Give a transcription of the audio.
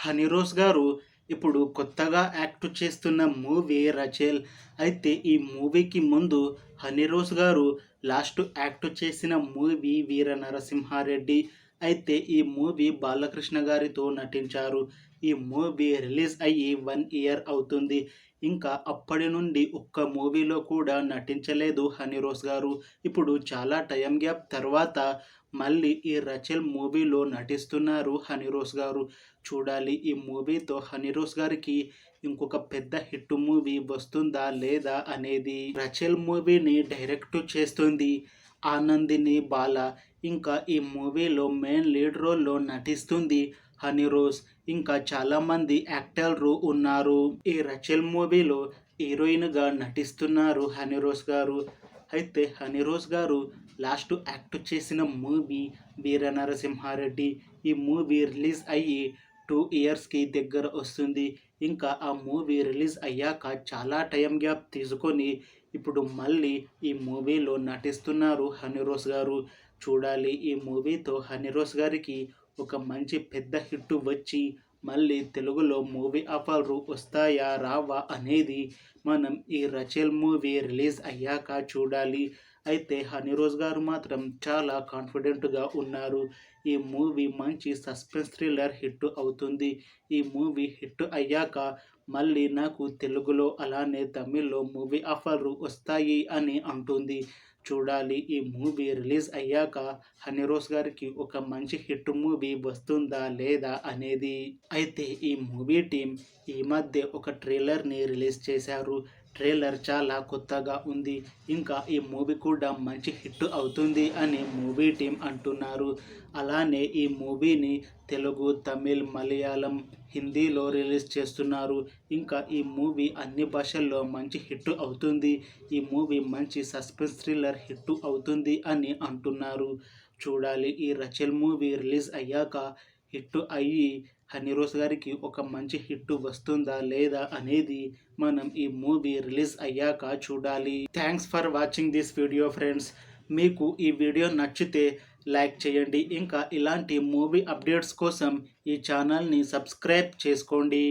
హనీరోజ్ గారు ఇప్పుడు కొత్తగా యాక్ట్ చేస్తున్న మూవీ 'రచేల్'. అయితే ఈ మూవీకి ముందు హనీరోజ్ గారు లాస్ట్ యాక్ట్ చేసిన మూవీ 'వీర నరసింహారెడ్డి'. అయితే ఈ మూవీ బాలకృష్ణ గారితో నటించారు. ఈ మూవీ రిలీజ్ అయ్యి 1 ఇయర్ అవుతుంది. ఇంకా అప్పటి నుండి ఒక్క మూవీలో కూడా నటించలేదు హనీరోజ్ గారు. ఇప్పుడు చాలా టైం గ్యాప్ తర్వాత మళ్ళీ ఈ 'రచేల్' మూవీలో నటిస్తున్నారు హనీరోజ్ గారు. చూడాలి ఈ మూవీతో హనీరోజ్ గారికి ఇంకొక పెద్ద హిట్ మూవీ వస్తుందా లేదా అనేది. 'రచేల్' మూవీని డైరెక్ట్ చేస్తుంది ఆనందిని బాల. ఇంకా ఈ మూవీలో మెయిన్ లీడ్ రోల్లో నటిస్తుంది హనీరోజ్. ఇంకా చాలామంది యాక్టర్లు ఉన్నారు. ఈ 'రచేల్' మూవీలో హీరోయిన్గా నటిస్తున్నారు హనీరోజ్ గారు. అయితే హనీరోజ్ గారు లాస్ట్ యాక్ట్ చేసిన మూవీ 'వీర నరసింహారెడ్డి'. ఈ మూవీ రిలీజ్ అయ్యి 2 ఇయర్స్కి దగ్గర వస్తుంది. ఇంకా ఆ మూవీ రిలీజ్ అయ్యాక చాలా టైం గ్యాప్ తీసుకొని ఇప్పుడు మళ్ళీ ఈ మూవీలో నటిస్తున్నారు హనీరోజ్ గారు. చూడాలి ఈ మూవీతో హనీరోజ్ గారికి ఒక మంచి పెద్ద హిట్ వచ్చి మళ్ళీ తెలుగులో మూవీ ఆఫర్లు వస్తాయా రావా అనేది మనం ఈ 'రచేల్' మూవీ రిలీజ్ అయ్యాక చూడాలి. అయితే హనీరోజ్ గారు మాత్రం చాలా కాన్ఫిడెంట్గా ఉన్నారు. ఈ మూవీ మంచి సస్పెన్స్ థ్రిల్లర్ హిట్ అవుతుంది. ఈ మూవీ హిట్ అయ్యాక మళ్ళీ నాకు తెలుగులో అలానే తమిళ్లో మూవీ ఆఫర్లు వస్తాయి అని అంటుంది. చూడాలి ఈ మూవీ రిలీజ్ అయ్యాక హనీరోజ్ గారికి ఒక మంచి హిట్ మూవీ వస్తుందా లేదా అనేది. అయితే ఈ మూవీ టీం ఈ మధ్య ఒక ట్రైలర్ని రిలీజ్ చేశారు. ట్రైలర్ చాలా కొత్తగా ఉంది. ఇంకా ఈ మూవీ కూడా మంచి హిట్ అవుతుంది అని మూవీ టీం అంటున్నారు. అలానే ఈ మూవీని తెలుగు, తమిళ్, మలయాళం, హిందీలో రిలీజ్ చేస్తున్నారు. ఇంకా ఈ మూవీ అన్ని భాషల్లో మంచి హిట్ అవుతుంది. ఈ మూవీ మంచి సస్పెన్స్ థ్రిల్లర్ హిట్ అవుతుంది అని అంటున్నారు. చూడాలి ఈ 'రచేల్' మూవీ రిలీజ్ అయ్యాక హిట్ అయ్యి హనీరోజ్ గారికి ఒక మంచి హిట్ వస్తుందా లేదా అనేది మనం ఈ మూవీ రిలీజ్ అయ్యాక చూడాలి. Thanks for watching this video friends. మీకు ఈ వీడియో నచ్చితే లైక్ చేయండి. ఇంకా ఇలాంటి మూవీ అప్డేట్స్ కోసం ఈ ఛానల్ని సబ్స్క్రైబ్ చేసుకోండి.